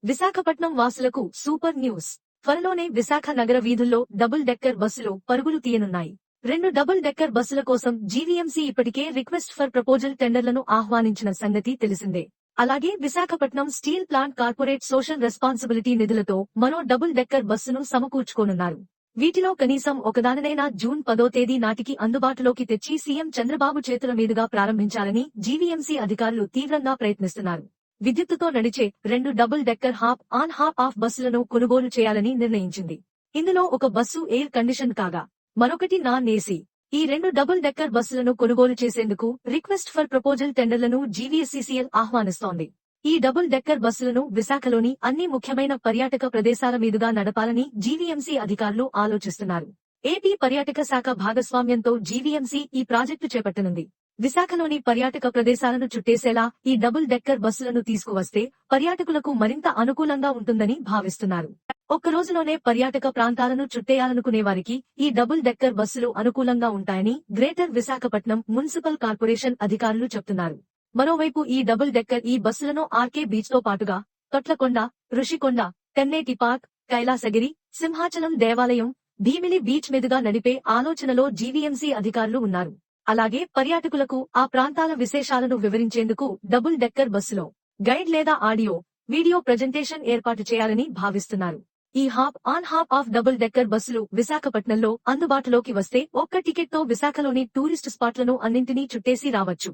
విశాఖపట్నం వాసులకు super news. త్వరలోనే విశాఖ నగర వీధుల్లో డబుల్ డెక్కర్ బస్సులు పరుగులు తీయనున్నాయి. 2 డబుల్ డెక్కర్ బస్సుల కోసం జీవీఎంసీ ఇప్పటికే రిక్వెస్ట్ ఫర్ ప్రపోజల్ టెండర్లను ఆహ్వానించిన సంగతి తెలిసిందే. అలాగే Visakhapatnam steel plant corporate social responsibility నిధులతో మరో డబుల్ డెక్కర్ బస్సును సమకూర్చుకోనున్నారు. వీటిలో కనీసం ఒకదానినైనా జూన్ 10వ తేదీ నాటికి అందుబాటులోకి తెచ్చి సీఎం చంద్రబాబు చేతుల మీదుగా ప్రారంభించాలని జీవీఎంసీ అధికారులు తీవ్రంగా ప్రయత్నిస్తున్నారు. విద్యుత్తుతో నడిచే 2 double decker hop on hop of బస్సులను కొనుగోలు చేయాలని నిర్ణయించింది. ఇందులో ఒక బస్సు ఎయిర్ కండిషన్ కాగా మరొకటి నాన్ ఏసీ. ఈ 2 డబుల్ డెక్కర్ బస్సులను కొనుగోలు చేసేందుకు రిక్వెస్ట్ ఫర్ ప్రపోజల్ టెండర్లను జీవీఎస్సీసీఎల్ ఆహ్వానిస్తోంది. ఈ డబుల్ డెక్కర్ బస్సులను విశాఖలోని అన్ని ముఖ్యమైన పర్యాటక ప్రదేశాల మీదుగా నడపాలని జీవీఎంసీ అధికారులు ఆలోచిస్తున్నారు. ఏపీ పర్యాటక శాఖ భాగస్వామ్యంతో జీవీఎంసీ ఈ ప్రాజెక్టు చేపట్టనుంది. విశాఖలోని పర్యాటక ప్రదేశాలను చుట్టేసేలా ఈ డబుల్ డెక్కర్ బస్సులను తీసుకువస్తే పర్యాటకులకు మరింత అనుకూలంగా ఉంటుందని భావిస్తున్నారు. ఒక్క రోజులోనే పర్యాటక ప్రాంతాలను చుట్టేయాలనుకునే వారికి ఈ డబుల్ డెక్కర్ బస్సులు అనుకూలంగా ఉంటాయని గ్రేటర్ విశాఖపట్నం మున్సిపల్ కార్పొరేషన్ అధికారులు చెప్తున్నారు. మరోవైపు ఈ డబుల్ డెక్కర్ ఈ బస్సులను ఆర్కే బీచ్ తో పాటుగా తొట్లకొండ, ఋషికొండ, తెన్నేటి పార్క్, కైలాసగిరి, సింహాచలం దేవాలయం, భీమిలి బీచ్ మీదుగా నడిపే ఆలోచనలో జీవీఎంసీ అధికారులు ఉన్నారు. అలాగే పర్యాటకులకు ఆ ప్రాంతాల విశేషాలను వివరించేందుకు డబుల్ డెక్కర్ బస్సులో గైడ్ లేదా ఆడియో, వీడియో ప్రజెంటేషన్ ఏర్పాటు చేయాలని భావిస్తున్నారు. ఈ hop on hop of double decker బస్సులు విశాఖపట్నంలో అందుబాటులోకి వస్తే ఒక్క టికెట్తో విశాఖలోని టూరిస్ట్ స్పాట్లను అన్నింటినీ చుట్టేసి రావచ్చు.